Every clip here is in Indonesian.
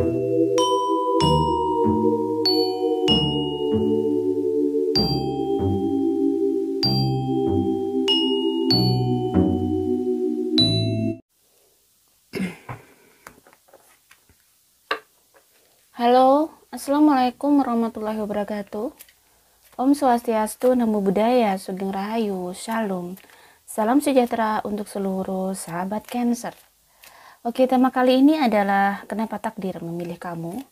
Halo, Assalamualaikum warahmatullahi wabarakatuh. Om Swastiastu, Namo Buddhaya, Sugeng Rahayu, Shalom. Salam sejahtera untuk seluruh sahabat Cancer. Oke, tema kali ini adalah kenapa takdir memilih kamu.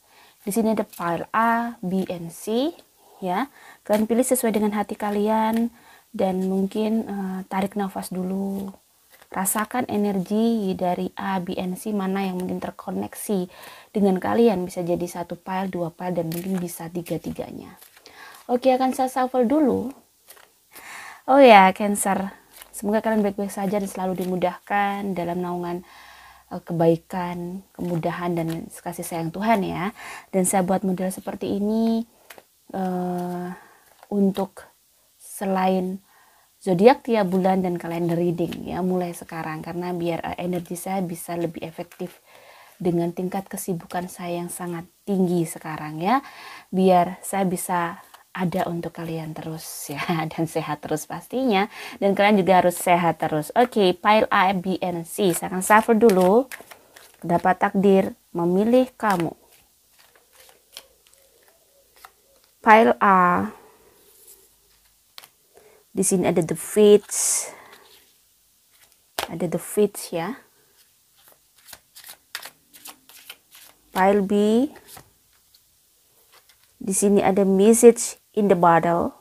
Di sini ada file A, B, and C, ya. Kalian pilih sesuai dengan hati kalian dan mungkin tarik nafas dulu. Rasakan energi dari A, B, and C mana yang mungkin terkoneksi dengan kalian. Bisa jadi satu file, dua file, dan mungkin bisa tiga-tiganya. Oke, akan saya shuffle dulu. Oh ya, Cancer. Semoga kalian baik-baik saja dan selalu dimudahkan dalam naungan kebaikan, kemudahan, dan kasih sayang Tuhan ya. Dan saya buat model seperti ini untuk selain zodiak tiap bulan dan kalender reading ya, mulai sekarang, karena biar energi saya bisa lebih efektif dengan tingkat kesibukan saya yang sangat tinggi sekarang ya, biar saya bisa ada untuk kalian terus ya, dan sehat terus pastinya, dan kalian juga harus sehat terus. Oke, pile A, B, and C saya akan shuffle dulu. Dapat takdir memilih kamu. Pile A, di sini ada the Fates, ya. Pile B, di sini ada message in the bottle,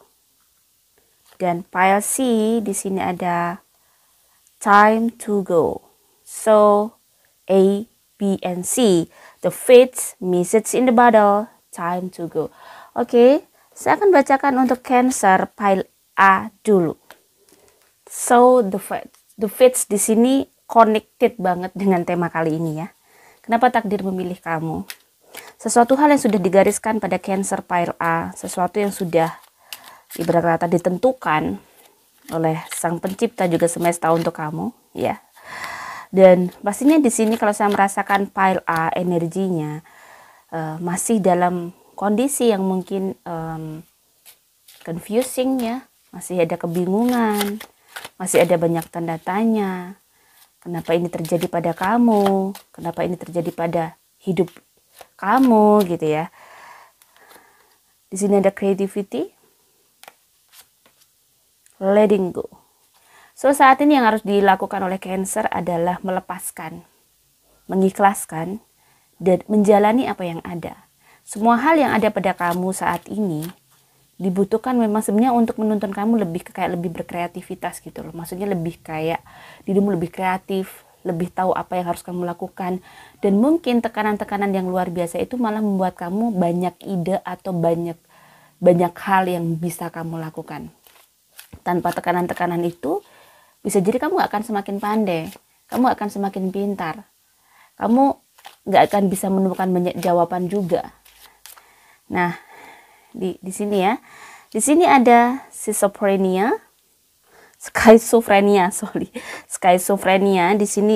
dan pile C di sini ada time to go. So A, B, and C, the Fates, message in the bottle, time to go. Oke, saya akan bacakan untuk Cancer pile A dulu. So the fates di sini connected banget dengan tema kali ini ya. Kenapa takdir memilih kamu? Sesuatu hal yang sudah digariskan pada Cancer pile A, sesuatu yang sudah ibarat kata ditentukan oleh Sang Pencipta juga semesta untuk kamu ya. Dan pastinya di sini kalau saya merasakan pile A energinya masih dalam kondisi yang mungkin confusing ya. Masih ada kebingungan, masih ada banyak tanda tanya. Kenapa ini terjadi pada kamu? Kenapa ini terjadi pada hidup kamu gitu ya. Di sini ada creativity, letting go. So saat ini yang harus dilakukan oleh Cancer adalah melepaskan, mengikhlaskan, dan menjalani apa yang ada. Semua hal yang ada pada kamu saat ini dibutuhkan memang sebenarnya untuk menuntun kamu lebih kayak lebih berkreativitas gitu loh. Maksudnya lebih kayak dirimu lebih kreatif, lebih tahu apa yang harus kamu lakukan, dan mungkin tekanan-tekanan yang luar biasa itu malah membuat kamu banyak ide atau banyak hal yang bisa kamu lakukan. Tanpa tekanan-tekanan itu bisa jadi kamu gak akan semakin pandai, kamu akan semakin pintar, kamu gak akan bisa menemukan banyak jawaban juga. Nah, di sini ya. Di sini ada schizophrenia. Di sini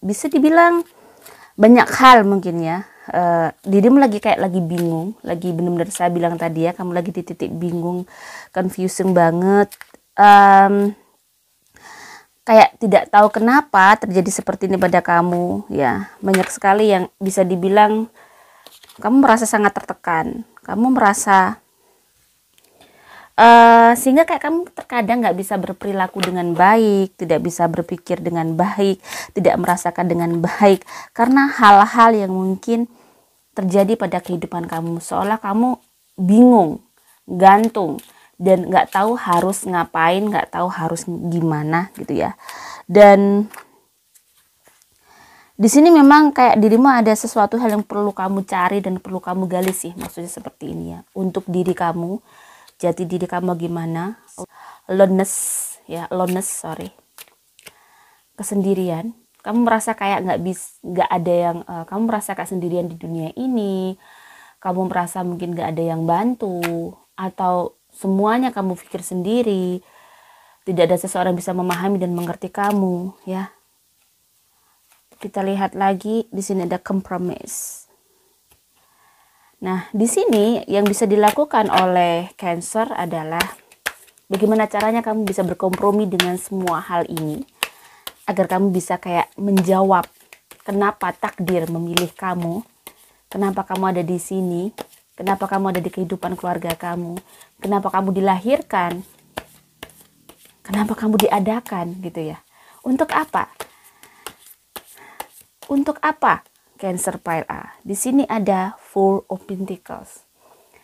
bisa dibilang banyak hal mungkin ya. Dirimu lagi bingung, lagi benar-benar saya bilang tadi ya, kamu lagi di titik bingung, confusing banget. Kayak tidak tahu kenapa terjadi seperti ini pada kamu ya. Banyak sekali yang bisa dibilang kamu merasa sangat tertekan, kamu merasa sehingga kayak kamu terkadang nggak bisa berperilaku dengan baik, tidak bisa berpikir dengan baik, tidak merasakan dengan baik karena hal-hal yang mungkin terjadi pada kehidupan kamu, seolah kamu bingung, gantung, dan nggak tahu harus ngapain, nggak tahu harus gimana gitu ya. Dan di sini memang kayak dirimu ada sesuatu hal yang perlu kamu cari dan perlu kamu gali sih, maksudnya seperti ini ya. Untuk diri kamu, jati diri kamu gimana? Loneliness, kesendirian. Kamu merasa kayak nggak ada yang, kamu merasa kayak sendirian di dunia ini. Kamu merasa mungkin nggak ada yang bantu, atau semuanya kamu pikir sendiri. Tidak ada seseorang bisa memahami dan mengerti kamu, ya. Kita lihat lagi di sini ada compromise. Nah, di sini yang bisa dilakukan oleh Cancer adalah bagaimana caranya kamu bisa berkompromi dengan semua hal ini agar kamu bisa kayak menjawab kenapa takdir memilih kamu, kenapa kamu ada di sini, kenapa kamu ada di kehidupan keluarga kamu, kenapa kamu dilahirkan, kenapa kamu diadakan gitu ya. Untuk apa? Untuk apa? Cancer pile A. Di sini ada Four of Pentacles.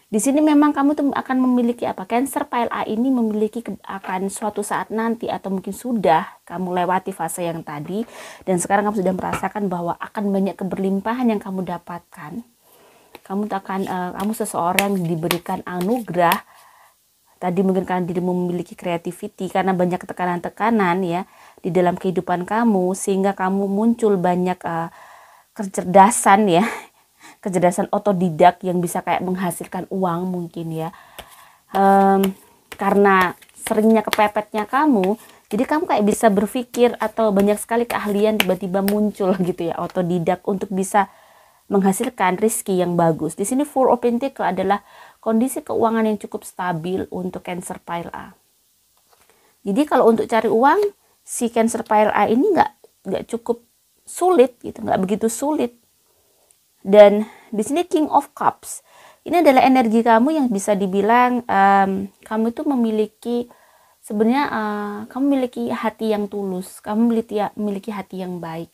Di sini memang kamu tuh akan memiliki apa? Cancer pile A ini memiliki akan suatu saat nanti atau mungkin sudah kamu lewati fase yang tadi dan sekarang kamu sudah merasakan bahwa akan banyak keberlimpahan yang kamu dapatkan. Kamu seseorang yang diberikan anugerah. Tadi mungkin karena dirimu memiliki creativity, karena banyak tekanan-tekanan ya di dalam kehidupan kamu sehingga kamu muncul banyak kecerdasan ya. Kecerdasan otodidak yang bisa kayak menghasilkan uang mungkin ya, karena seringnya kepepetnya kamu, jadi kamu kayak bisa berpikir atau banyak sekali keahlian tiba-tiba muncul gitu ya, otodidak untuk bisa menghasilkan rezeki yang bagus. Di sini Four of Pentacles adalah kondisi keuangan yang cukup stabil untuk Cancer pile A. Jadi kalau untuk cari uang, si Cancer pile A ini nggak cukup sulit gitu, nggak begitu sulit. Dan di sini King of Cups ini adalah energi kamu yang bisa dibilang kamu itu memiliki sebenarnya kamu memiliki hati yang tulus, kamu memiliki hati yang baik,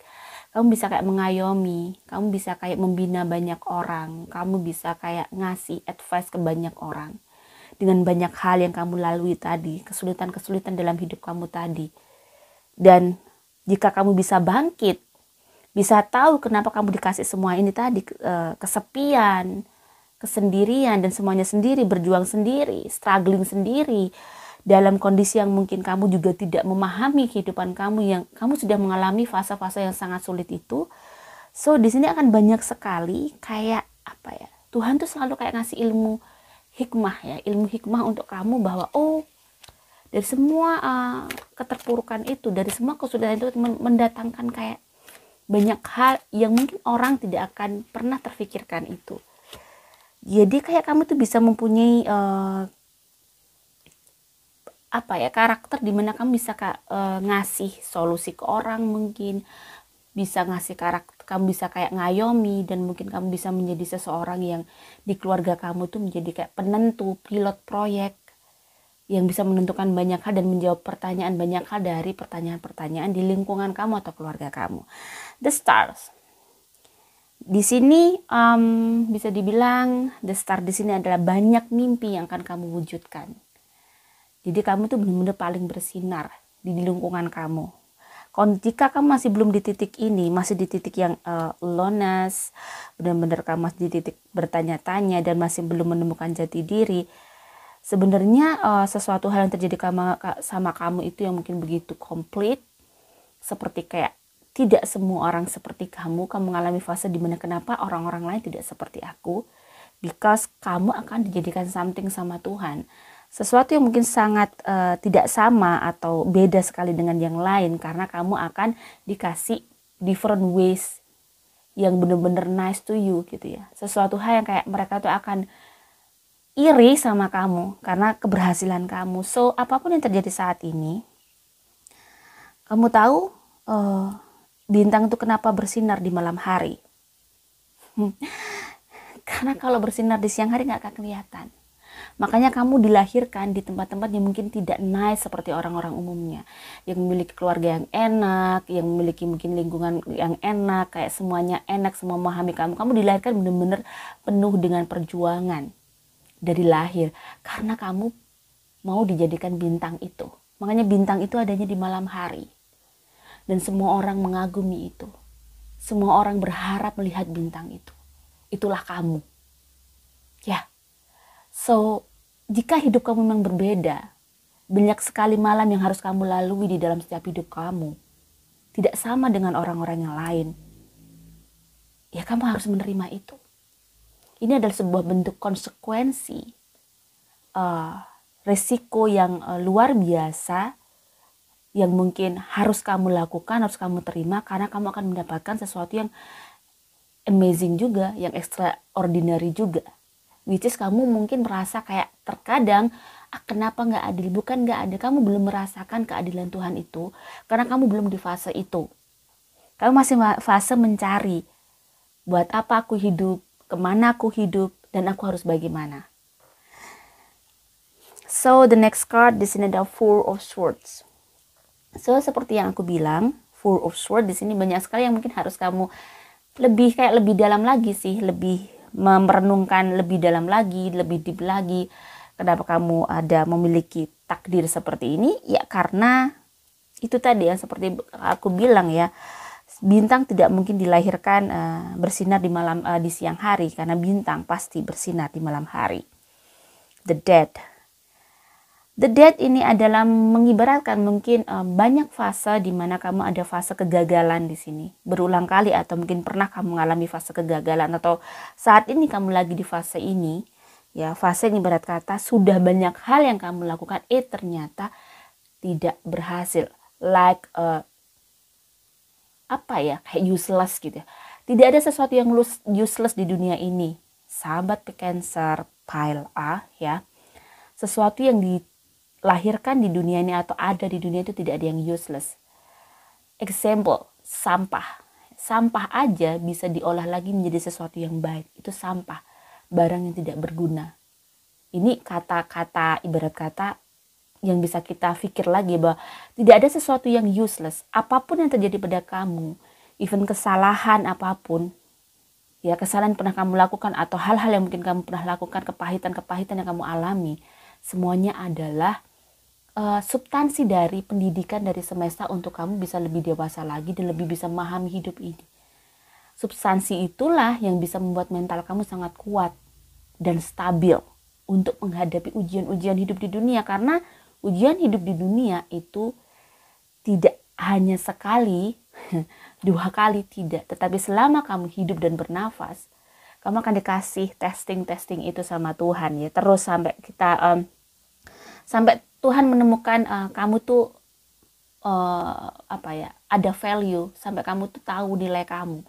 kamu bisa kayak mengayomi, kamu bisa kayak membina banyak orang, kamu bisa kayak ngasih advice ke banyak orang dengan banyak hal yang kamu lalui tadi, kesulitan-kesulitan dalam hidup kamu tadi. Dan jika kamu bisa bangkit, bisa tahu kenapa kamu dikasih semua ini tadi, kesepian, kesendirian, dan semuanya sendiri, berjuang sendiri, struggling sendiri, dalam kondisi yang mungkin kamu juga tidak memahami kehidupan kamu, yang kamu sudah mengalami fase-fase yang sangat sulit itu. So di sini akan banyak sekali kayak apa ya, Tuhan tuh selalu kayak ngasih ilmu hikmah ya, ilmu hikmah untuk kamu bahwa dari semua keterpurukan itu, dari semua kesulitan itu mendatangkan kayak banyak hal yang mungkin orang tidak akan pernah terfikirkan itu. Jadi kayak kamu tuh bisa mempunyai karakter dimana kamu bisa ngasih solusi ke orang, mungkin bisa ngasih karakter, kamu bisa kayak ngayomi, dan mungkin kamu bisa menjadi seseorang yang di keluarga kamu tuh menjadi kayak penentu, pilot proyek yang bisa menentukan banyak hal dan menjawab banyak hal dari pertanyaan-pertanyaan di lingkungan kamu atau keluarga kamu. The Stars. Di sini bisa dibilang The Star di sini adalah banyak mimpi yang akan kamu wujudkan. Jadi kamu tuh benar-benar paling bersinar di lingkungan kamu. Jika kamu masih belum di titik ini, masih di titik yang loneliness, benar-benar kamu masih di titik bertanya-tanya dan masih belum menemukan jati diri, sebenarnya sesuatu hal yang terjadi sama kamu itu yang mungkin begitu komplit, seperti kayak tidak semua orang seperti kamu mengalami fase dimana kenapa orang-orang lain tidak seperti aku, because kamu akan dijadikan something sama Tuhan, sesuatu yang mungkin sangat tidak sama atau beda sekali dengan yang lain, karena kamu akan dikasih different ways yang benar-benar nice to you gitu ya, sesuatu hal yang kayak mereka tuh akan iri sama kamu karena keberhasilan kamu. So apapun yang terjadi saat ini, kamu tahu bintang itu kenapa bersinar di malam hari? Karena kalau bersinar di siang hari nggak akan kelihatan. Makanya kamu dilahirkan di tempat-tempat yang mungkin tidak nice seperti orang-orang umumnya, yang memiliki keluarga yang enak, yang memiliki mungkin lingkungan yang enak, kayak semuanya enak, semua memahami kamu. Kamu dilahirkan benar-benar penuh dengan perjuangan dari lahir, karena kamu mau dijadikan bintang itu. Makanya bintang itu adanya di malam hari. Dan semua orang mengagumi itu. Semua orang berharap melihat bintang itu. Itulah kamu. Ya. So, jika hidup kamu memang berbeda, banyak sekali malam yang harus kamu lalui di dalam setiap hidup kamu. Tidak sama dengan orang-orang yang lain. Ya, kamu harus menerima itu. Ini adalah sebuah bentuk konsekuensi, resiko yang luar biasa, yang mungkin harus kamu lakukan, harus kamu terima, karena kamu akan mendapatkan sesuatu yang amazing juga, yang extraordinary juga. Which is kamu mungkin merasa kayak terkadang, kenapa nggak adil? Bukan nggak adil, kamu belum merasakan keadilan Tuhan itu, karena kamu belum di fase itu. Kamu masih fase mencari, buat apa aku hidup, kemana aku hidup, dan aku harus bagaimana. So the next card di sini ada Four of Swords. So seperti yang aku bilang, Four of Swords di sini banyak sekali yang mungkin harus kamu lebih dalam lagi sih, lebih merenungkan lebih dalam lagi, lebih deep lagi. Kenapa kamu ada memiliki takdir seperti ini? Ya karena itu tadi yang seperti aku bilang ya, bintang tidak mungkin dilahirkan bersinar di siang hari, karena bintang pasti bersinar di malam hari. The Death ini adalah mengibaratkan mungkin banyak fase di mana kamu ada fase kegagalan di sini berulang kali, atau mungkin pernah kamu mengalami fase kegagalan, atau saat ini kamu lagi di fase ini ya. Fase ini ibarat kata sudah banyak hal yang kamu lakukan ternyata tidak berhasil, like kayak useless gitu ya. Tidak ada sesuatu yang useless di dunia ini, sahabat Cancer pile A ya. Sesuatu yang dilahirkan di dunia ini atau ada di dunia itu tidak ada yang useless. Example, sampah aja bisa diolah lagi menjadi sesuatu yang baik. Itu sampah, barang yang tidak berguna. Ini kata-kata, ibarat kata yang bisa kita pikir lagi, bahwa tidak ada sesuatu yang useless. Apapun yang terjadi pada kamu, even kesalahan apapun, ya kesalahan pernah kamu lakukan, atau hal-hal yang mungkin kamu pernah lakukan, kepahitan yang kamu alami, semuanya adalah substansi dari pendidikan dari semesta untuk kamu bisa lebih dewasa lagi dan lebih bisa memahami hidup ini. Substansi itulah yang bisa membuat mental kamu sangat kuat dan stabil untuk menghadapi ujian-ujian hidup di dunia. Karena ujian hidup di dunia itu tidak hanya sekali, 2 kali tidak, tetapi selama kamu hidup dan bernafas, kamu akan dikasih testing itu sama Tuhan ya. Terus sampai kita sampai Tuhan menemukan kamu tuh ada value, sampai kamu tuh tahu nilai kamu,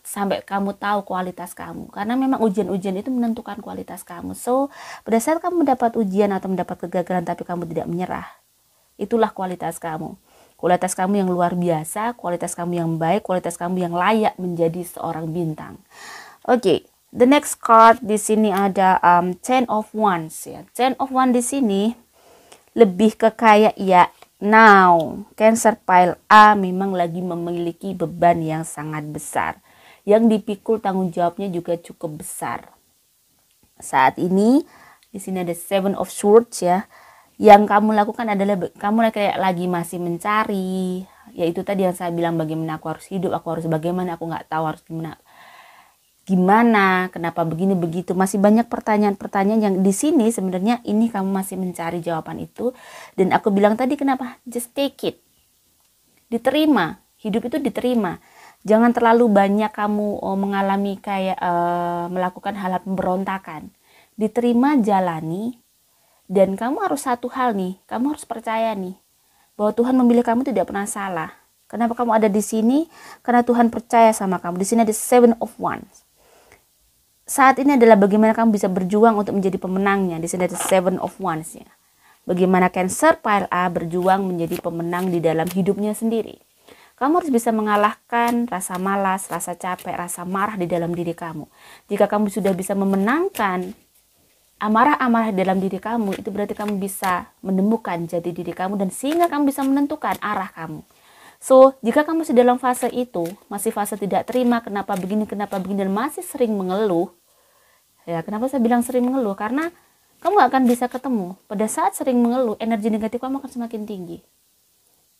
sampai kamu tahu kualitas kamu. Karena memang ujian-ujian itu menentukan kualitas kamu. So pada saat kamu mendapat ujian atau mendapat kegagalan tapi kamu tidak menyerah, itulah kualitas kamu. Kualitas kamu yang luar biasa, kualitas kamu yang baik, kualitas kamu yang layak menjadi seorang bintang. Oke. The next card di sini ada Ten of Wands ya. Ten of Wands di sini lebih ke kayak ya, now Cancer pile A memang lagi memiliki beban yang sangat besar, yang dipikul tanggung jawabnya juga cukup besar. Saat ini di sini ada Seven of Swords ya. Yang kamu lakukan adalah kamu kayak lagi masih mencari, yaitu tadi yang saya bilang, bagaimana aku harus hidup, aku harus bagaimana, aku nggak tahu harus gimana, kenapa begini begitu. Masih banyak pertanyaan-pertanyaan yang di sini sebenarnya ini kamu masih mencari jawaban itu. Dan aku bilang tadi kenapa, just take it, diterima. Hidup itu diterima. Jangan terlalu banyak kamu mengalami kayak melakukan hal-hal pemberontakan. Diterima, jalani. Dan kamu harus satu hal nih, kamu harus percaya nih bahwa Tuhan memilih kamu tidak pernah salah. Kenapa kamu ada di sini? Karena Tuhan percaya sama kamu. Di sini ada Seven of Wands. Saat ini adalah bagaimana kamu bisa berjuang untuk menjadi pemenangnya. Di sini ada Seven of Wands ya. Bagaimana Cancer pile A berjuang menjadi pemenang di dalam hidupnya sendiri. Kamu harus bisa mengalahkan rasa malas, rasa capek, rasa marah di dalam diri kamu. Jika kamu sudah bisa memenangkan amarah-amarah dalam diri kamu, itu berarti kamu bisa menemukan jati diri kamu, dan sehingga kamu bisa menentukan arah kamu. So, jika kamu sedang dalam fase itu, masih fase tidak terima, kenapa begini, dan masih sering mengeluh, ya, kenapa saya bilang sering mengeluh? Karena kamu gak akan bisa ketemu. Pada saat sering mengeluh, energi negatif kamu akan semakin tinggi.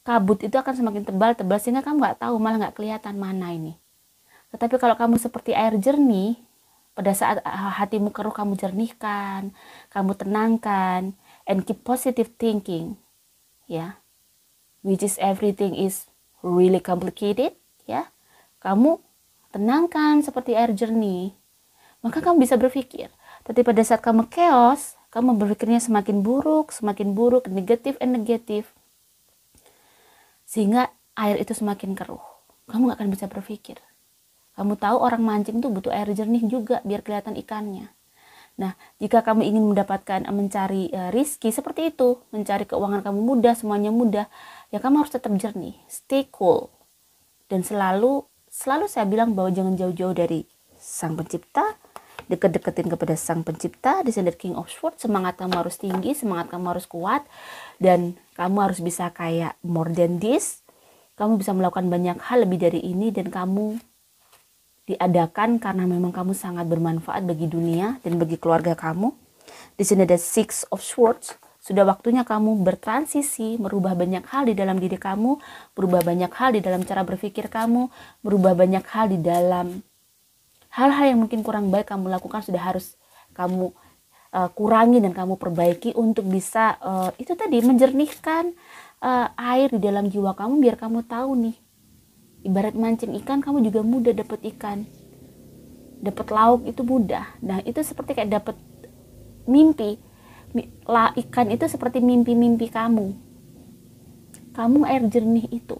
Kabut itu akan semakin tebal, sehingga kamu gak tahu, malah gak kelihatan mana ini. Tetapi kalau kamu seperti air jernih, pada saat hatimu keruh, kamu jernihkan, kamu tenangkan, and keep positive thinking, ya, which is everything is really complicated, ya. Kamu tenangkan seperti air jernih, maka kamu bisa berpikir. Tapi pada saat kamu chaos, kamu berpikirnya semakin buruk, negatif, sehingga air itu semakin keruh. Kamu gak akan bisa berpikir. Kamu tahu orang mancing tuh butuh air jernih juga biar kelihatan ikannya. Nah, jika kamu ingin mendapatkan mencari rizki seperti itu, mencari keuangan kamu mudah, semuanya mudah, ya kamu harus tetap jernih, stay cool. Dan selalu saya bilang bahwa jangan jauh-jauh dari Sang Pencipta, deket-deketin kepada Sang Pencipta, Descended King of Swords. Semangat kamu harus tinggi, semangat kamu harus kuat, dan kamu harus bisa kayak more than this. Kamu bisa melakukan banyak hal lebih dari ini, dan kamu diadakan karena memang kamu sangat bermanfaat bagi dunia dan bagi keluarga kamu. Di sini ada Six of Swords. Sudah waktunya kamu bertransisi, merubah banyak hal di dalam diri kamu, berubah banyak hal di dalam cara berpikir kamu, berubah banyak hal di dalam hal-hal yang mungkin kurang baik kamu lakukan, sudah harus kamu kurangi dan kamu perbaiki untuk bisa itu tadi menjernihkan air di dalam jiwa kamu, biar kamu tahu nih, ibarat mancing ikan, kamu juga mudah dapat ikan, dapat lauk itu mudah. Nah, itu seperti kayak dapat mimpi. Ikan itu seperti mimpi-mimpi kamu air jernih itu.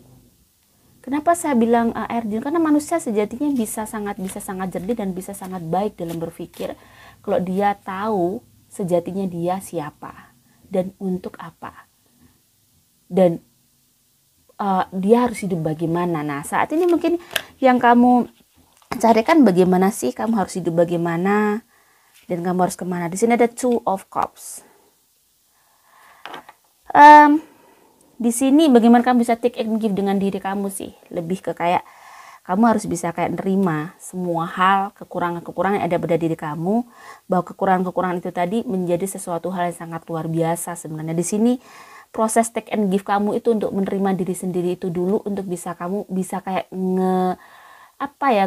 Kenapa saya bilang air jernih? Karena manusia sejatinya bisa sangat jernih dan bisa sangat baik dalam berpikir kalau dia tahu sejatinya dia siapa dan untuk apa, dan dia harus hidup bagaimana. Nah, saat ini mungkin yang kamu carikan bagaimana sih kamu harus hidup bagaimana, dan kamu harus kemana. Di sini ada Two of Cups. Di sini bagaimana kamu bisa take and give dengan diri kamu sih, lebih ke kayak kamu harus bisa kayak nerima semua hal, kekurangan-kekurangan yang ada pada diri kamu, bahwa kekurangan-kekurangan itu tadi menjadi sesuatu hal yang sangat luar biasa sebenarnya. Di sini proses take and give kamu itu untuk menerima diri sendiri itu dulu, untuk bisa kamu bisa kayak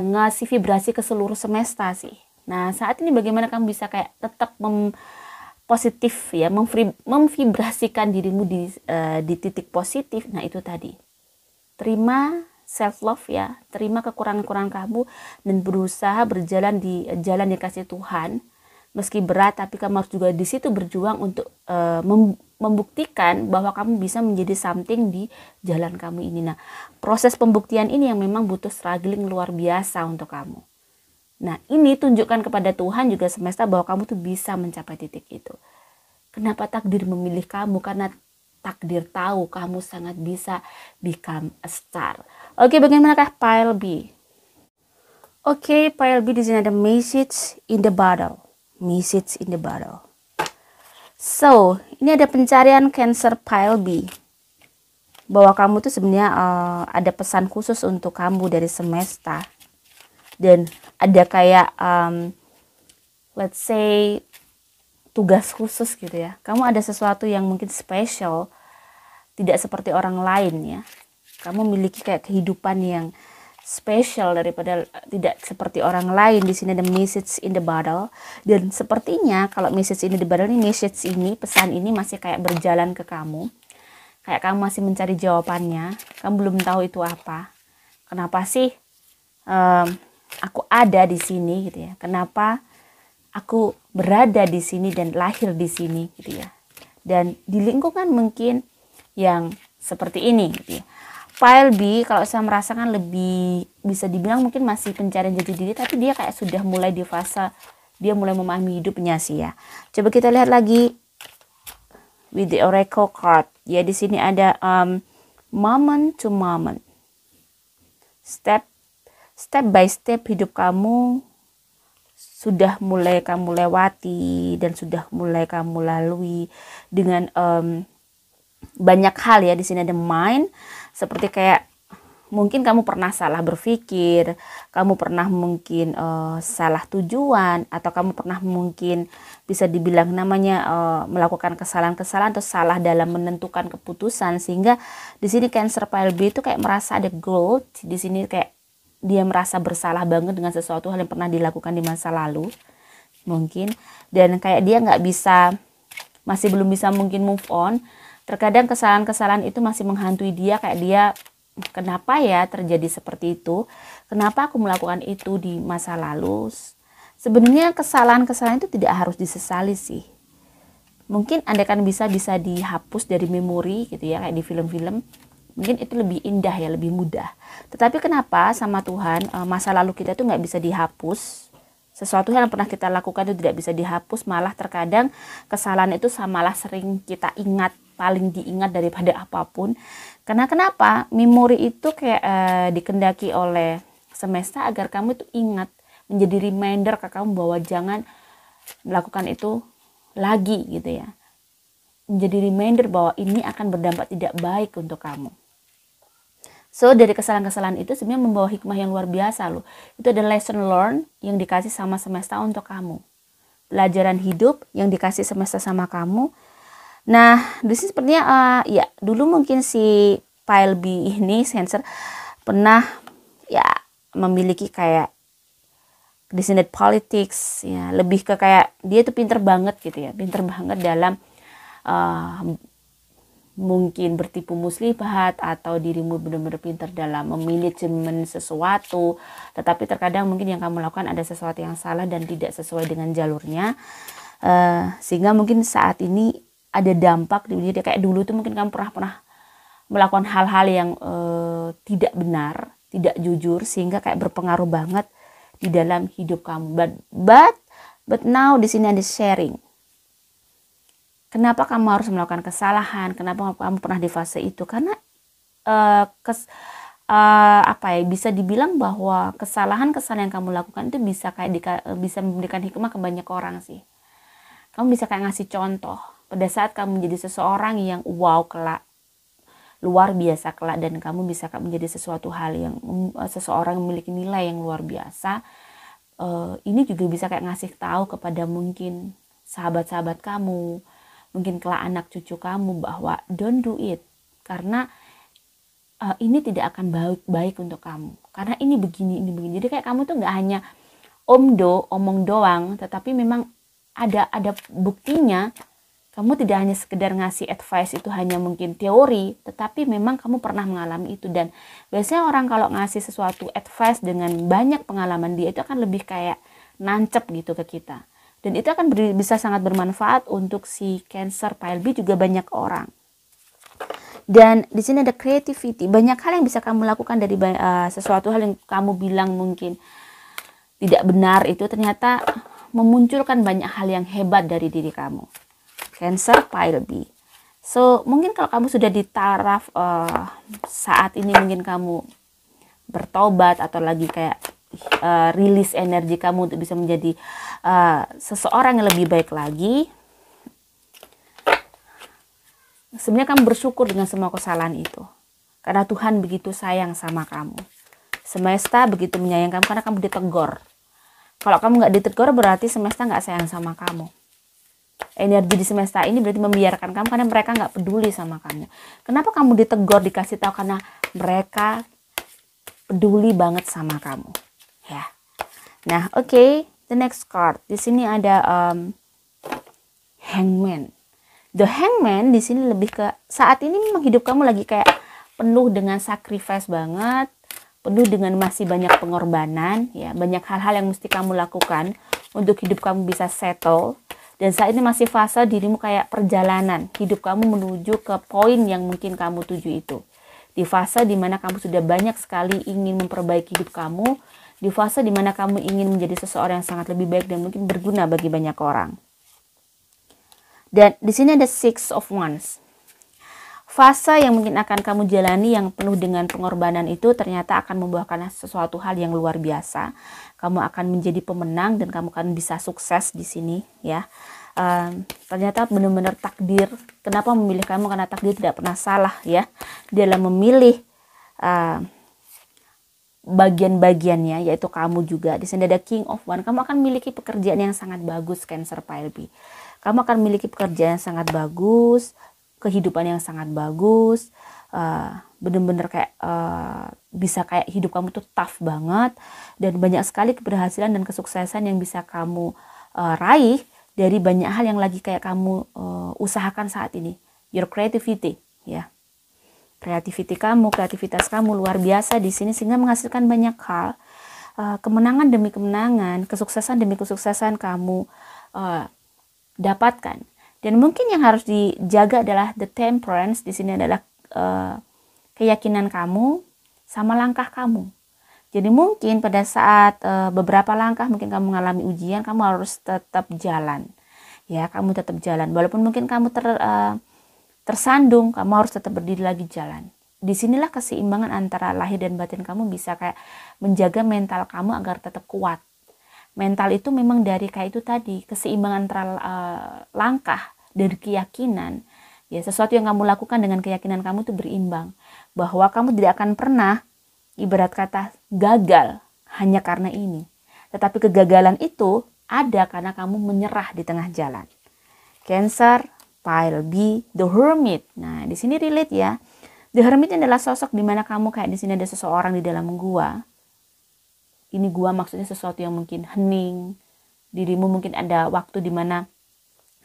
ngasih vibrasi ke seluruh semesta sih. Nah, saat ini bagaimana kamu bisa kayak tetap positif ya, memvibrasikan dirimu di titik positif. Nah, itu tadi. Terima self love ya, terima kekurangan-kekurangan kamu dan berusaha berjalan di jalan yang dikasih Tuhan. Meski berat, tapi kamu harus juga di situ berjuang untuk membuktikan bahwa kamu bisa menjadi something di jalan kamu ini. Nah, proses pembuktian ini yang memang butuh struggling luar biasa untuk kamu. Nah, ini tunjukkan kepada Tuhan juga semesta bahwa kamu tuh bisa mencapai titik itu. Kenapa takdir memilih kamu? Karena takdir tahu kamu sangat bisa become a star. Oke, bagaimanakah pile B? Oke, pile B di sini ada message in the bottle. Message in the bottle. So, ini ada pencarian Cancer pile B. Bahwa kamu tuh sebenarnya ada pesan khusus untuk kamu dari semesta. Dan ada kayak let's say tugas khusus gitu ya. Kamu ada sesuatu yang mungkin spesial, tidak seperti orang lain ya. Kamu memiliki kayak kehidupan yang spesial daripada tidak seperti orang lain. Di sini ada message in the bottle, dan sepertinya kalau message in the bottle ini, message ini, pesan ini masih kayak berjalan ke kamu. Kayak kamu masih mencari jawabannya, kamu belum tahu itu apa. Kenapa sih aku ada di sini gitu ya? Kenapa aku berada di sini dan lahir di sini gitu ya? Dan di lingkungan mungkin yang seperti ini gitu ya. Pile B kalau saya merasakan lebih bisa dibilang mungkin masih pencarian jati diri, tapi dia kayak sudah mulai di fase dia mulai memahami hidupnya sih ya. Coba kita lihat lagi with the oracle card. Ya, di sini ada moment to moment. Step by step hidup kamu sudah mulai kamu lewati dan sudah mulai kamu lalui dengan banyak hal ya. Di sini ada mind, seperti kayak mungkin kamu pernah salah berpikir, kamu pernah mungkin salah tujuan, atau kamu pernah mungkin bisa dibilang namanya melakukan kesalahan-kesalahan atau salah dalam menentukan keputusan, sehingga di sini Cancer pile B itu kayak merasa ada growth. Di sini kayak dia merasa bersalah banget dengan sesuatu hal yang pernah dilakukan di masa lalu mungkin, dan kayak dia masih belum bisa mungkin move on. Terkadang kesalahan-kesalahan itu masih menghantui dia, kayak dia, kenapa ya terjadi seperti itu, kenapa aku melakukan itu di masa lalu. Sebenarnya kesalahan-kesalahan itu tidak harus disesali sih. Mungkin andaikan bisa dihapus dari memori gitu ya, kayak di film-film. Mungkin itu lebih indah ya, lebih mudah. Tetapi kenapa sama Tuhan masa lalu kita itu nggak bisa dihapus? Sesuatu yang pernah kita lakukan itu tidak bisa dihapus, malah terkadang kesalahan itu malah sering kita ingat, paling diingat daripada apapun. Karena kenapa? Memori itu kayak dikendaki oleh semesta agar kamu itu ingat, menjadi reminder ke kamu bahwa jangan melakukan itu lagi gitu ya. Menjadi reminder bahwa ini akan berdampak tidak baik untuk kamu. So dari kesalahan-kesalahan itu sebenarnya membawa hikmah yang luar biasa loh. Itu ada lesson learned yang dikasih sama semesta untuk kamu. Pelajaran hidup yang dikasih semesta sama kamu. Nah, di sini sepertinya ya dulu mungkin si Pile B ini sensor pernah ya memiliki kayak descendant politics ya, lebih ke kayak dia tuh pinter banget gitu ya, pinter banget dalam mungkin bertipu muslihat atau dirimu benar-benar pintar dalam memanajemen sesuatu, tetapi terkadang mungkin yang kamu lakukan ada sesuatu yang salah dan tidak sesuai dengan jalurnya, sehingga mungkin saat ini ada dampak di diri kayak dulu tuh mungkin kamu pernah melakukan hal-hal yang tidak benar, tidak jujur, sehingga kayak berpengaruh banget di dalam hidup kamu. But now di sini ada sharing. Kenapa kamu harus melakukan kesalahan? Kenapa kamu pernah di fase itu? Karena bisa dibilang bahwa kesalahan-kesalahan yang kamu lakukan itu bisa bisa memberikan hikmah ke banyak orang sih. Kamu bisa kayak ngasih contoh pada saat kamu menjadi seseorang yang wow kelak, luar biasa kelak, dan kamu bisa menjadi sesuatu hal yang seseorang memiliki nilai yang luar biasa. Ini juga bisa kayak ngasih tahu kepada mungkin sahabat-sahabat kamu, mungkin kelak anak cucu kamu bahwa don't do it, karena ini tidak akan baik untuk kamu, karena ini begini. Jadi kayak kamu tuh nggak hanya omong doang, tetapi memang ada buktinya. Kamu tidak hanya sekedar ngasih advice itu hanya mungkin teori, tetapi memang kamu pernah mengalami itu. Dan biasanya orang kalau ngasih sesuatu advice dengan banyak pengalaman, dia itu akan lebih kayak nancep gitu ke kita. Dan itu akan bisa sangat bermanfaat untuk si Cancer Pile B juga banyak orang. Dan di sini ada creativity. Banyak hal yang bisa kamu lakukan dari sesuatu hal yang kamu bilang mungkin tidak benar, itu ternyata memunculkan banyak hal yang hebat dari diri kamu. Cancer Pile B. So mungkin kalau kamu sudah di taraf saat ini, mungkin kamu bertobat atau lagi kayak rilis energi kamu untuk bisa menjadi seseorang yang lebih baik lagi. Sebenarnya kamu bersyukur dengan semua kesalahan itu, karena Tuhan begitu sayang sama kamu. Semesta begitu menyayang kamu karena kamu ditegur. Kalau kamu nggak ditegur berarti semesta nggak sayang sama kamu. Energi di semesta ini berarti membiarkan kamu karena mereka nggak peduli sama kamu. Kenapa kamu ditegur, dikasih tahu? Karena mereka peduli banget sama kamu. Ya. Nah, oke. The next card. Di sini ada Hangman. The Hangman di sini lebih ke saat ini memang hidup kamu lagi kayak penuh dengan sacrifice banget, penuh dengan masih banyak pengorbanan, ya, banyak hal-hal yang mesti kamu lakukan untuk hidup kamu bisa settle. Dan saat ini masih fase dirimu kayak perjalanan hidup kamu menuju ke poin yang mungkin kamu tuju itu. Di fase dimana kamu sudah banyak sekali ingin memperbaiki hidup kamu, di fase dimana kamu ingin menjadi seseorang yang sangat lebih baik dan mungkin berguna bagi banyak orang. Dan di sini ada Six of Wands. Fase yang mungkin akan kamu jalani yang penuh dengan pengorbanan itu ternyata akan membuahkan sesuatu hal yang luar biasa. Kamu akan menjadi pemenang dan kamu akan bisa sukses di sini, ya. Ternyata benar-benar takdir. Kenapa memilih kamu? Karena takdir tidak pernah salah, ya, dalam memilih bagian-bagiannya, yaitu kamu juga. Di sini ada King of Wands. Kamu akan memiliki pekerjaan yang sangat bagus, Cancer Pile B. Kamu akan memiliki pekerjaan yang sangat bagus, kehidupan yang sangat bagus, bener-bener kayak bisa kayak hidup kamu tuh tough banget, dan banyak sekali keberhasilan dan kesuksesan yang bisa kamu raih dari banyak hal yang lagi kayak kamu usahakan saat ini. Your creativity, ya. Kreativitas kamu luar biasa di sini sehingga menghasilkan banyak hal, kemenangan demi kemenangan, kesuksesan demi kesuksesan kamu dapatkan. Dan mungkin yang harus dijaga adalah the temperance. Di sini adalah keyakinan kamu sama langkah kamu. Jadi mungkin pada saat beberapa langkah mungkin kamu mengalami ujian, kamu harus tetap jalan. Ya, kamu tetap jalan. Walaupun mungkin kamu tersandung, kamu harus tetap berdiri lagi jalan. Disinilah keseimbangan antara lahir dan batin kamu bisa kayak menjaga mental kamu agar tetap kuat. Mental itu memang dari kayak itu tadi, keseimbangan antara langkah dan keyakinan. Ya, sesuatu yang kamu lakukan dengan keyakinan kamu itu berimbang. Bahwa kamu tidak akan pernah ibarat kata gagal hanya karena ini. Tetapi kegagalan itu ada karena kamu menyerah di tengah jalan. Cancer, Pile B, The Hermit. Nah, di sini relate ya. The Hermit adalah sosok di mana kamu kayak di sini ada seseorang di dalam gua. Ini gua maksudnya sesuatu yang mungkin hening. Dirimu mungkin ada waktu di mana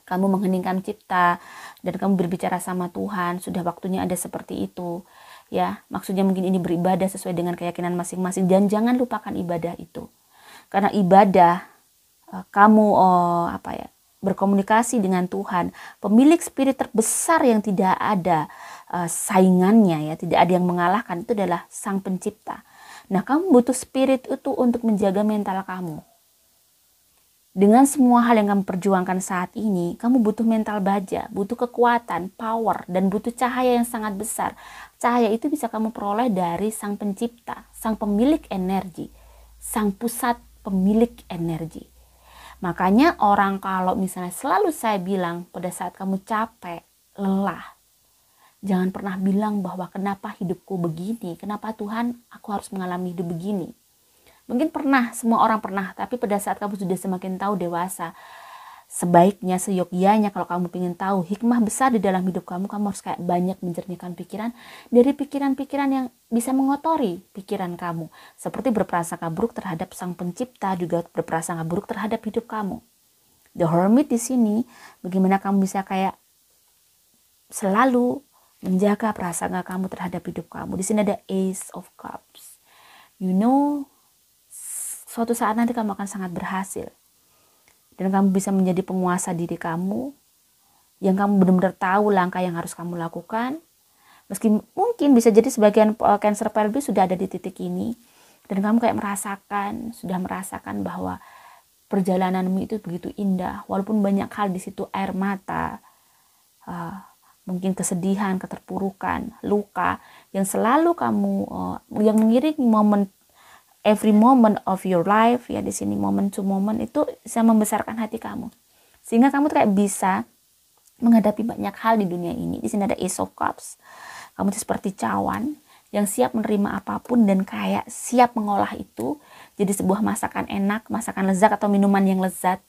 kamu mengheningkan cipta dan kamu berbicara sama Tuhan. Sudah waktunya ada seperti itu. Ya, maksudnya mungkin ini beribadah sesuai dengan keyakinan masing-masing dan jangan lupakan ibadah itu. Karena ibadah kamu berkomunikasi dengan Tuhan, pemilik spirit terbesar yang tidak ada saingannya ya, tidak ada yang mengalahkan, itu adalah Sang Pencipta. Nah, kamu butuh spirit itu untuk menjaga mental kamu. Dengan semua hal yang kamu perjuangkan saat ini, kamu butuh mental baja, butuh kekuatan, power, dan butuh cahaya yang sangat besar. Cahaya itu bisa kamu peroleh dari Sang Pencipta, Sang Pemilik Energi, Sang Pusat Pemilik Energi. Makanya orang kalau misalnya selalu saya bilang pada saat kamu capek, lelah, jangan pernah bilang bahwa kenapa hidupku begini, kenapa Tuhan aku harus mengalami hidup begini. Mungkin pernah, semua orang pernah, tapi pada saat kamu sudah semakin tahu dewasa, sebaiknya, seyogyanya kalau kamu ingin tahu hikmah besar di dalam hidup kamu, kamu harus kayak banyak menjernihkan pikiran dari pikiran-pikiran yang bisa mengotori pikiran kamu. Seperti berprasangka buruk terhadap Sang Pencipta, juga berprasangka buruk terhadap hidup kamu. The Hermit di sini, bagaimana kamu bisa kayak selalu menjaga prasangka kamu terhadap hidup kamu. Di sini ada Ace of Cups. You know, suatu saat nanti kamu akan sangat berhasil. Dan kamu bisa menjadi penguasa diri kamu. Yang kamu benar-benar tahu langkah yang harus kamu lakukan. Meski mungkin bisa jadi sebagian Cancer Pile B sudah ada di titik ini. Dan kamu kayak sudah merasakan bahwa perjalananmu itu begitu indah. Walaupun banyak hal di situ, air mata, mungkin kesedihan, keterpurukan, luka. Yang selalu kamu, yang mengiringi momen every moment of your life ya, di sini moment to moment itu bisa membesarkan hati kamu sehingga kamu kayak bisa menghadapi banyak hal di dunia ini. Di sini ada Ace of Cups. Kamu itu seperti cawan yang siap menerima apapun dan kayak siap mengolah itu jadi sebuah masakan enak, masakan lezat atau minuman yang lezat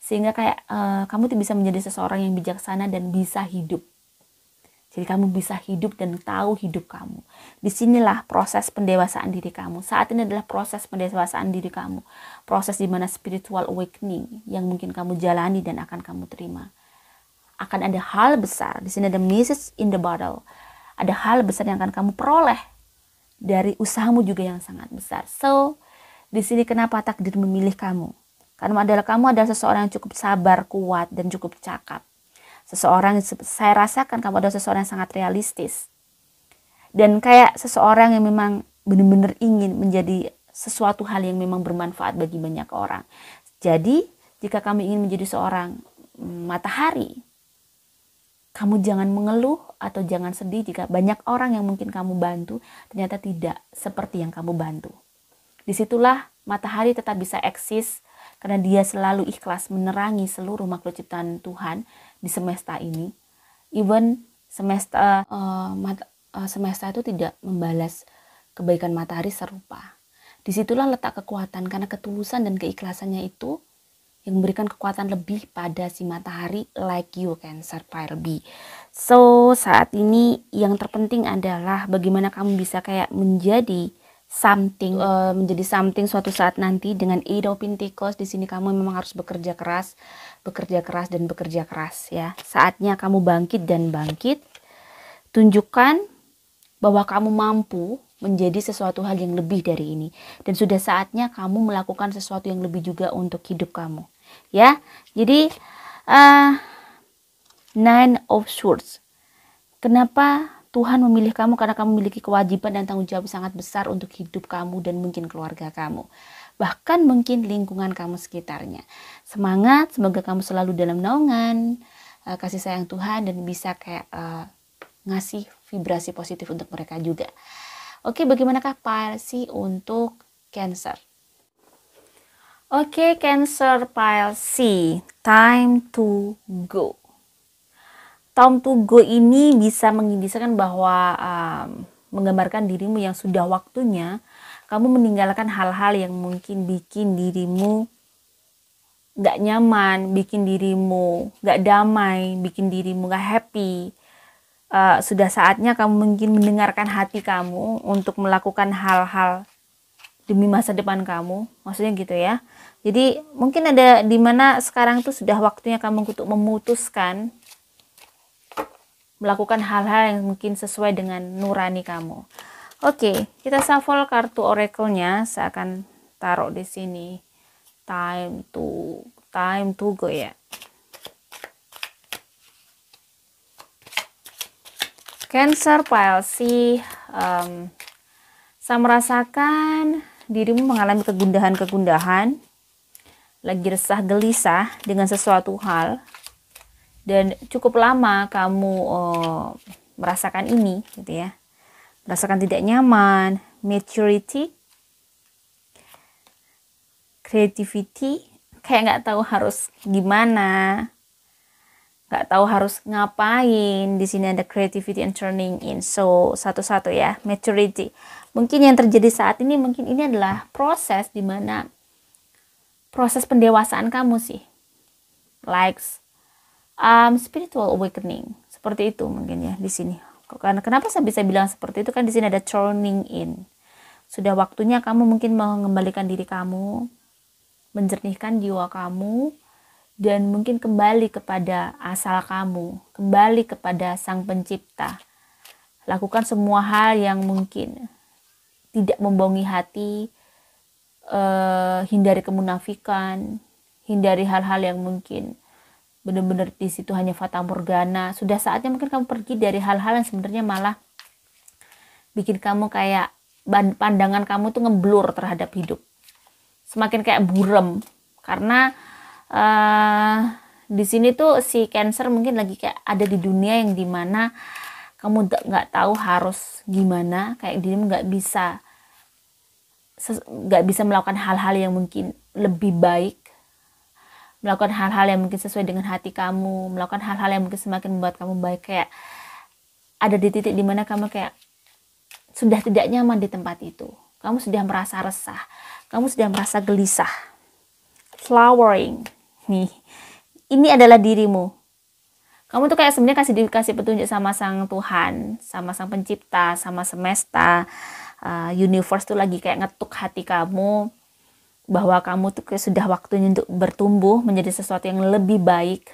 sehingga kayak kamu tuh bisa menjadi seseorang yang bijaksana dan bisa hidup. Jadi kamu bisa hidup dan tahu hidup kamu. Disinilah proses pendewasaan diri kamu. Saat ini adalah proses pendewasaan diri kamu. Proses dimana spiritual awakening yang mungkin kamu jalani dan akan kamu terima. Akan ada hal besar. Di sini ada message in the bottle. Ada hal besar yang akan kamu peroleh dari usahamu juga yang sangat besar. So, di sini kenapa takdir memilih kamu? Karena kamu adalah seseorang yang cukup sabar, kuat, dan cukup cakap. Seseorang, saya rasakan kamu adalah seseorang yang sangat realistis. Dan kayak seseorang yang memang benar-benar ingin menjadi sesuatu hal yang memang bermanfaat bagi banyak orang. Jadi, jika kamu ingin menjadi seorang matahari, kamu jangan mengeluh atau jangan sedih jika banyak orang yang mungkin kamu bantu, ternyata tidak seperti yang kamu bantu. Disitulah matahari tetap bisa eksis, karena dia selalu ikhlas menerangi seluruh makhluk ciptaan Tuhan di semesta ini. Even semesta itu tidak membalas kebaikan matahari serupa. Disitulah letak kekuatan, karena ketulusan dan keikhlasannya itu yang memberikan kekuatan lebih pada si matahari, like you Cancer Pile B. So saat ini yang terpenting adalah bagaimana kamu bisa kayak menjadi something, suatu saat nanti dengan Eight of Pentacles. Di sini kamu memang harus bekerja keras ya. Saatnya kamu bangkit. Tunjukkan bahwa kamu mampu menjadi sesuatu hal yang lebih dari ini, dan sudah saatnya kamu melakukan sesuatu yang lebih juga untuk hidup kamu ya. Jadi Nine of Swords, kenapa Tuhan memilih kamu karena kamu memiliki kewajiban dan tanggung jawab sangat besar untuk hidup kamu dan mungkin keluarga kamu. Bahkan mungkin lingkungan kamu sekitarnya. Semangat, semoga kamu selalu dalam naungan kasih sayang Tuhan dan bisa kayak ngasih vibrasi positif untuk mereka juga. Oke, bagaimanakah pile C untuk Cancer? Oke, Cancer pile C, time to go. Time to go ini bisa mengindikasikan bahwa menggambarkan dirimu yang sudah waktunya kamu meninggalkan hal-hal yang mungkin bikin dirimu gak nyaman, bikin dirimu gak damai, bikin dirimu gak happy. Sudah saatnya kamu mungkin mendengarkan hati kamu untuk melakukan hal-hal demi masa depan kamu, maksudnya gitu ya. Jadi mungkin ada dimana sekarang tuh sudah waktunya kamu untuk memutuskan melakukan hal-hal yang mungkin sesuai dengan nurani kamu. Oke, kita shuffle kartu oracle-nya. Saya akan taruh di sini. Time to go ya. Cancer pile C, saya merasakan dirimu mengalami kegundahan, lagi resah gelisah dengan sesuatu hal, dan cukup lama kamu merasakan ini, gitu ya, merasakan tidak nyaman, maturity, creativity, kayak nggak tahu harus gimana, nggak tahu harus ngapain. Di sini ada creativity and turning in. So satu-satu ya, maturity. Mungkin yang terjadi saat ini mungkin ini adalah proses dimana proses pendewasaan kamu sih, like spiritual awakening, seperti itu mungkin ya di sini. Karena kenapa saya bisa bilang seperti itu kan di sini ada turning in. Sudah waktunya kamu mungkin mengembalikan diri kamu, menjernihkan jiwa kamu, dan mungkin kembali kepada asal kamu, kembali kepada Sang Pencipta. Lakukan semua hal yang mungkin tidak membohongi hati, hindari kemunafikan, hindari hal-hal yang mungkin benar-benar di situ hanya fata morgana. Sudah saatnya mungkin kamu pergi dari hal-hal yang sebenarnya malah bikin kamu kayak pandangan kamu tuh ngeblur terhadap hidup, semakin kayak burem. Karena di sini tuh si Cancer mungkin lagi kayak ada di dunia yang dimana kamu nggak tahu harus gimana, kayak dirimu nggak bisa melakukan hal-hal yang mungkin lebih baik, melakukan hal-hal yang mungkin sesuai dengan hati kamu, melakukan hal-hal yang mungkin semakin membuat kamu baik. Kayak ada di titik dimana kamu kayak sudah tidak nyaman di tempat itu, kamu sudah merasa resah, kamu sudah merasa gelisah. Flowering nih, ini adalah dirimu. Kamu tuh kayak sebenarnya dikasih petunjuk sama Sang Tuhan, sama Sang Pencipta, sama semesta, universe tuh lagi kayak ngetuk hati kamu bahwa kamu tuh kayak sudah waktunya untuk bertumbuh menjadi sesuatu yang lebih baik,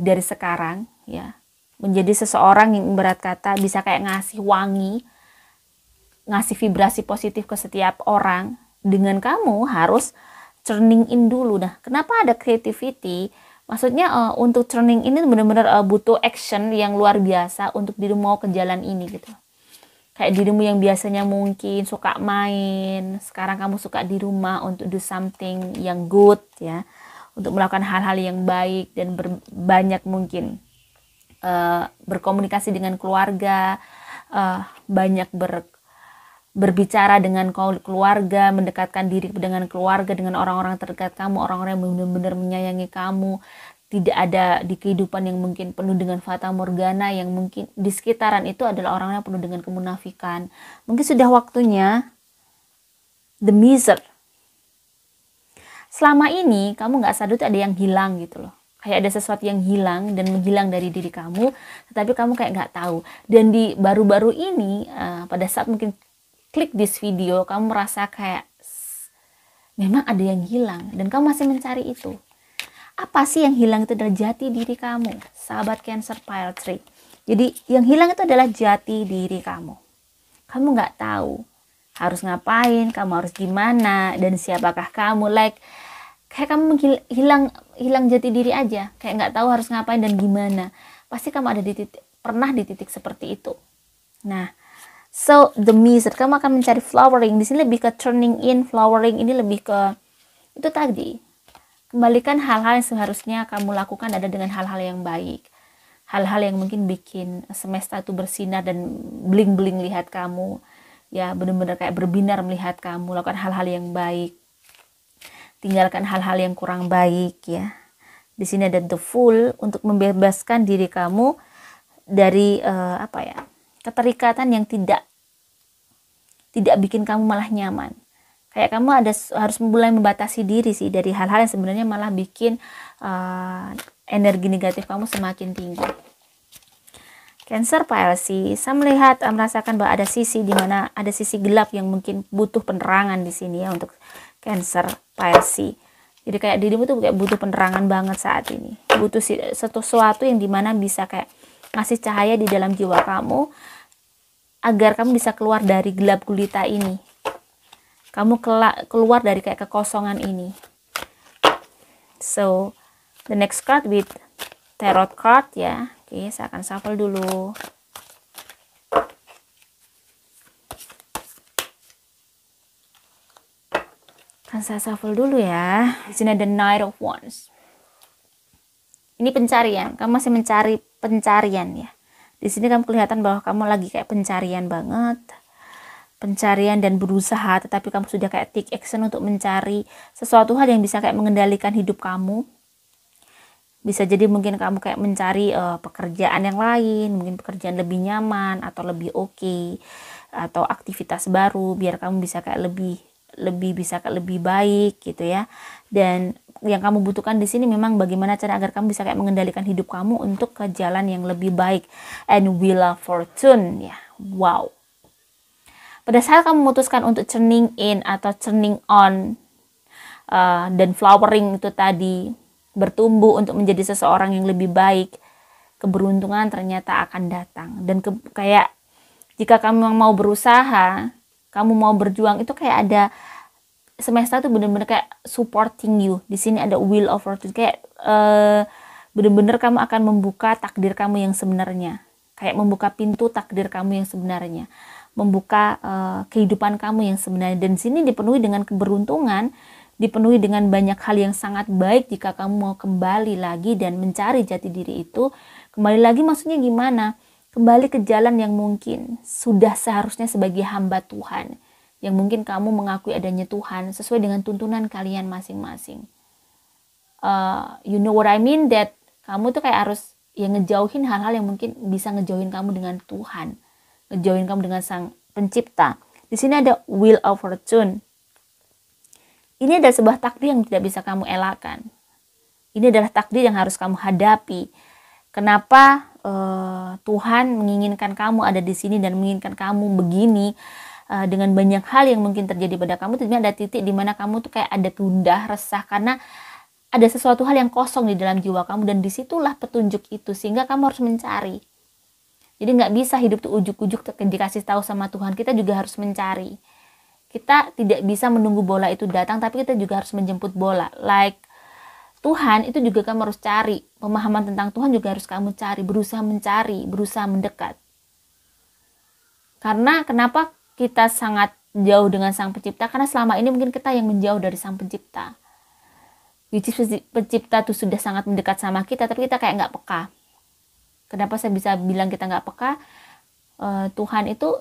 dari sekarang ya, menjadi seseorang yang berat kata bisa kayak ngasih wangi, ngasih vibrasi positif ke setiap orang. Dengan kamu harus turning in dulu. Nah, kenapa ada creativity? Maksudnya untuk turning in ini benar-benar butuh action yang luar biasa untuk dirimu mau ke jalan ini gitu. Kayak dirimu yang biasanya mungkin suka main, sekarang kamu suka di rumah untuk do something yang good ya, untuk melakukan hal-hal yang baik dan banyak mungkin berkomunikasi dengan keluarga, banyak berbicara dengan keluarga, mendekatkan diri dengan keluarga, dengan orang-orang terdekat kamu, orang-orang yang benar-benar menyayangi kamu. Tidak ada di kehidupan yang mungkin penuh dengan fata morgana, yang mungkin di sekitaran itu adalah orang yang penuh dengan kemunafikan. Mungkin sudah waktunya the miser. Selama ini kamu gak sadar ada yang hilang gitu loh. Kayak ada sesuatu yang hilang dan menghilang dari diri kamu, tetapi kamu kayak gak tahu. Dan di baru-baru ini, pada saat mungkin klik this video, kamu merasa kayak memang ada yang hilang dan kamu masih mencari itu. Apa sih yang hilang? Itu adalah jati diri kamu, sahabat Cancer pile 3. Jadi yang hilang itu adalah jati diri kamu. Kamu nggak tahu harus ngapain, kamu harus gimana, dan siapakah kamu. Kayak kamu hilang jati diri aja, kayak nggak tahu harus ngapain dan gimana. pasti kamu ada pernah di titik seperti itu. Nah, so the method, kamu akan mencari flowering. Di sini lebih ke turning in, flowering ini lebih ke itu tadi. Kembalikan hal-hal yang seharusnya kamu lakukan ada dengan hal-hal yang baik. Hal-hal yang mungkin bikin semesta itu bersinar dan bling-bling lihat kamu. Ya, benar-benar kayak berbinar melihat kamu. Lakukan hal-hal yang baik. Tinggalkan hal-hal yang kurang baik ya. Di sini ada the Fool untuk membebaskan diri kamu dari keterikatan yang tidak bikin kamu malah nyaman. Kayak kamu harus mulai membatasi diri sih dari hal-hal yang sebenarnya malah bikin energi negatif kamu semakin tinggi. Cancer Pisces, saya merasakan bahwa ada sisi di mana ada sisi gelap yang mungkin butuh penerangan di sini ya untuk Cancer Pisces. Jadi kayak dirimu tuh kayak butuh penerangan banget saat ini. Butuh sesuatu yang dimana bisa kayak ngasih cahaya di dalam jiwa kamu agar kamu bisa keluar dari gelap gulita ini. Kamu keluar dari kayak kekosongan ini. So, the next card with tarot card ya. Oke, saya akan shuffle dulu. Saya shuffle dulu ya. Di sini ada Knight of Wands. Ini pencarian. Kamu masih mencari pencarian ya. Di sini kamu kelihatan bahwa kamu lagi kayak pencarian banget. Pencarian dan berusaha, tetapi kamu sudah kayak take action untuk mencari sesuatu hal yang bisa kayak mengendalikan hidup kamu. Bisa jadi mungkin kamu kayak mencari pekerjaan yang lain, mungkin pekerjaan lebih nyaman atau lebih oke, atau aktivitas baru biar kamu bisa kayak lebih baik gitu ya. Dan yang kamu butuhkan di sini memang bagaimana cara agar kamu bisa kayak mengendalikan hidup kamu untuk ke jalan yang lebih baik. And Wheel of Fortune ya. Wow. Pada saat kamu memutuskan untuk turning in atau turning on dan flowering itu tadi, bertumbuh untuk menjadi seseorang yang lebih baik, keberuntungan ternyata akan datang. Dan kayak jika kamu mau berusaha, kamu mau berjuang, itu kayak ada semesta tuh bener-bener kayak supporting you. Di sini ada Wheel of Fortune, kayak bener-bener kamu akan membuka takdir kamu yang sebenarnya, kayak membuka pintu takdir kamu yang sebenarnya, membuka kehidupan kamu yang sebenarnya. Dan sini dipenuhi dengan keberuntungan, dipenuhi dengan banyak hal yang sangat baik jika kamu mau kembali lagi dan mencari jati diri itu. Kembali lagi maksudnya gimana? Kembali ke jalan yang mungkin sudah seharusnya sebagai hamba Tuhan, yang mungkin kamu mengakui adanya Tuhan sesuai dengan tuntunan kalian masing-masing. You know what I mean, that kamu tuh kayak harus ngejauhin hal-hal yang mungkin bisa ngejauhin kamu dengan Tuhan, ngejauhin kamu dengan Sang Pencipta. Di sini ada Wheel of Fortune. Ini adalah sebuah takdir yang tidak bisa kamu elakkan. Ini adalah takdir yang harus kamu hadapi. Kenapa Tuhan menginginkan kamu ada di sini dan menginginkan kamu begini, dengan banyak hal yang mungkin terjadi pada kamu. Tentunya ada titik di mana kamu tuh kayak ada gundah, resah karena ada sesuatu hal yang kosong di dalam jiwa kamu, dan disitulah petunjuk itu, sehingga kamu harus mencari. Jadi nggak bisa hidup tuh ujuk-ujuk dikasih tahu sama Tuhan, kita juga harus mencari. Kita tidak bisa menunggu bola itu datang, tapi kita juga harus menjemput bola. Like Tuhan itu juga kamu harus cari, pemahaman tentang Tuhan juga harus kamu cari, berusaha mencari, berusaha mendekat. Karena kenapa kita sangat jauh dengan Sang Pencipta? Karena selama ini mungkin kita yang menjauh dari Sang Pencipta. Pencipta itu sudah sangat mendekat sama kita, tapi kita kayak nggak peka. Kenapa saya bisa bilang kita nggak peka? Tuhan itu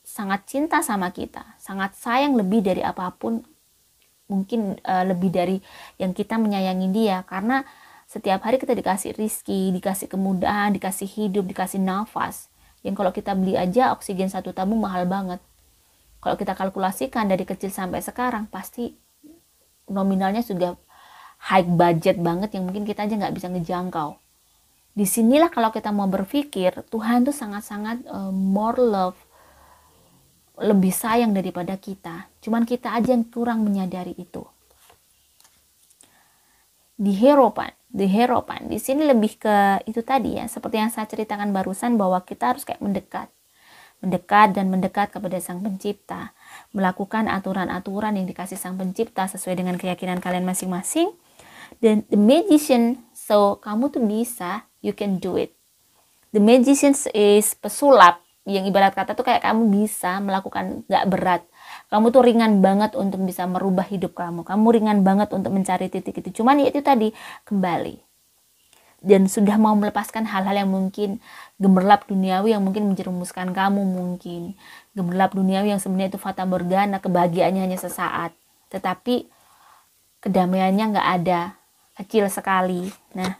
sangat cinta sama kita, sangat sayang lebih dari apapun, mungkin lebih dari yang kita menyayangi dia. Karena setiap hari kita dikasih rizki, dikasih kemudahan, dikasih hidup, dikasih nafas. Yang kalau kita beli aja oksigen 1 tabung mahal banget. Kalau kita kalkulasikan dari kecil sampai sekarang, pasti nominalnya sudah high budget banget yang mungkin kita aja nggak bisa ngejangkau. Disinilah kalau kita mau berpikir, Tuhan tuh sangat-sangat more love, lebih sayang daripada kita. Cuman kita aja yang kurang menyadari itu. Di Hierophant, di sini lebih ke itu tadi ya, seperti yang saya ceritakan barusan, bahwa kita harus kayak mendekat dan mendekat kepada Sang Pencipta, melakukan aturan-aturan yang dikasih Sang Pencipta sesuai dengan keyakinan kalian masing-masing. Dan the Magician, so kamu tuh bisa, you can do it. The Magician is pesulap, yang ibarat kata tuh kayak kamu bisa melakukan gak berat. Kamu tuh ringan banget untuk bisa merubah hidup kamu. Kamu ringan banget untuk mencari titik itu. Cuman ya itu tadi, kembali. Dan sudah mau melepaskan hal-hal yang mungkin gemerlap duniawi, yang mungkin menjerumuskan kamu mungkin. Gemerlap duniawi yang sebenarnya itu fata morgana, kebahagiaannya hanya sesaat. Tetapi kedamaiannya gak ada. Kecil sekali. Nah,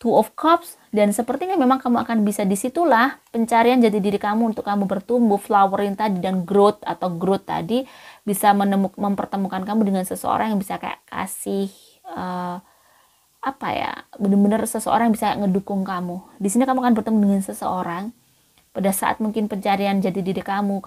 Two of Cups, dan sepertinya memang kamu akan bisa disitulah pencarian jati diri kamu untuk kamu bertumbuh, flowering tadi, dan growth tadi bisa mempertemukan kamu dengan seseorang yang bisa kayak kasih benar-benar seseorang yang bisa ngedukung kamu. Di sini kamu akan bertemu dengan seseorang pada saat mungkin pencarian jati diri kamu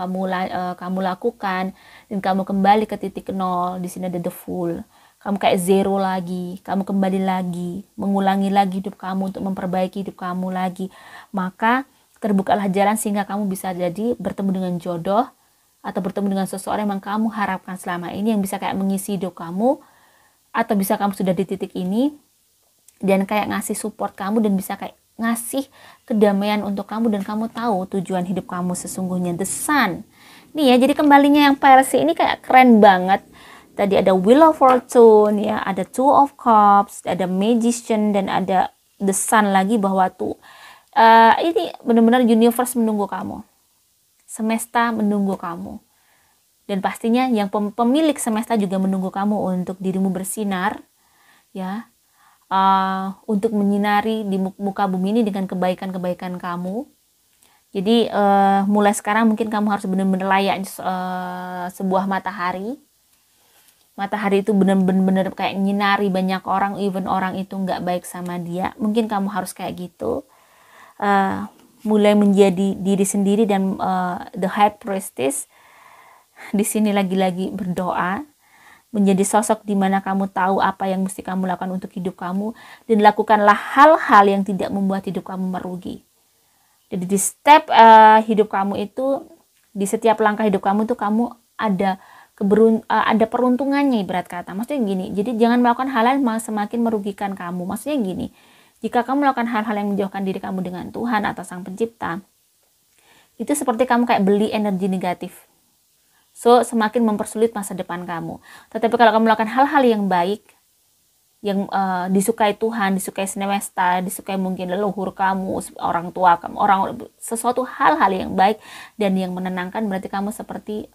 lakukan dan kamu kembali ke titik nol. Di sini ada the Fool. Kamu kayak zero lagi, kamu kembali lagi, mengulangi lagi hidup kamu untuk memperbaiki hidup kamu lagi. Maka terbukalah jalan sehingga kamu bisa jadi bertemu dengan jodoh atau bertemu dengan seseorang yang kamu harapkan selama ini, yang bisa kayak mengisi hidup kamu, atau bisa kamu sudah di titik ini dan kayak ngasih support kamu dan bisa kayak ngasih kedamaian untuk kamu, dan kamu tahu tujuan hidup kamu sesungguhnya. The Sun. Nih ya, jadi kembalinya yang Percy ini kayak keren banget. Tadi ada Wheel of Fortune, ya, ada Two of Cups, ada Magician, dan ada The Sun lagi, bahwa tuh ini benar-benar universe menunggu kamu, semesta menunggu kamu, dan pastinya yang pemilik semesta juga menunggu kamu untuk dirimu bersinar, ya, untuk menyinari di muka bumi ini dengan kebaikan-kebaikan kamu. Jadi mulai sekarang mungkin kamu harus benar-benar layak sebuah matahari. Matahari itu benar-benar kayak nyinari banyak orang, even orang itu nggak baik sama dia. Mungkin kamu harus kayak gitu. Mulai menjadi diri sendiri, dan the High Priestess di sini lagi-lagi berdoa. Menjadi sosok di mana kamu tahu apa yang mesti kamu lakukan untuk hidup kamu, dan lakukanlah hal-hal yang tidak membuat hidup kamu merugi. Jadi di step hidup kamu itu, di setiap langkah hidup kamu itu kamu ada peruntungannya, ibarat kata. Maksudnya gini, jadi jangan melakukan hal-hal yang semakin merugikan kamu. Maksudnya gini, jika kamu melakukan hal-hal yang menjauhkan diri kamu dengan Tuhan atau Sang Pencipta, itu seperti kamu kayak beli energi negatif. So, semakin mempersulit masa depan kamu. Tetapi kalau kamu melakukan hal-hal yang baik, yang disukai Tuhan, disukai semesta, disukai mungkin leluhur kamu, orang tua kamu, sesuatu hal-hal yang baik dan yang menenangkan, berarti kamu seperti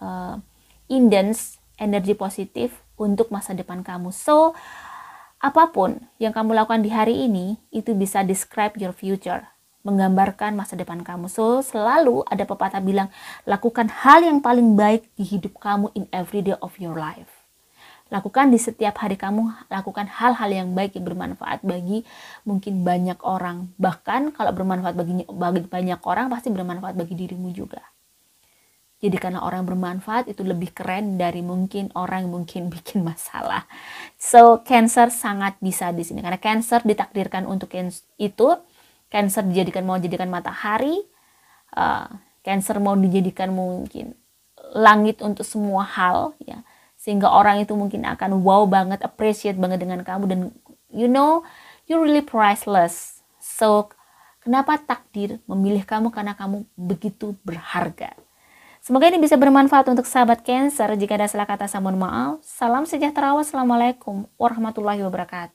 indens energi positif untuk masa depan kamu. So, apapun yang kamu lakukan di hari ini, itu bisa describe your future, menggambarkan masa depan kamu. So, selalu ada pepatah bilang, lakukan hal yang paling baik di hidup kamu in every day of your life. Lakukan di setiap hari kamu, lakukan hal-hal yang baik yang bermanfaat bagi mungkin banyak orang. Bahkan kalau bermanfaat bagi banyak orang, pasti bermanfaat bagi dirimu juga. Jadi karena orang bermanfaat itu lebih keren dari mungkin orang yang mungkin bikin masalah. So, Cancer sangat bisa di sini. Karena Cancer ditakdirkan untuk itu. Cancer mau dijadikan matahari. Cancer mau dijadikan mungkin langit untuk semua hal, ya. Sehingga orang itu mungkin akan wow banget, appreciate banget dengan kamu, dan you know, you're really priceless. So, kenapa takdir memilih kamu? Karena kamu begitu berharga. Semoga ini bisa bermanfaat untuk sahabat Cancer. Jika ada salah kata, saya mohon maaf. Salam sejahtera. Wassalamualaikum warahmatullahi wabarakatuh.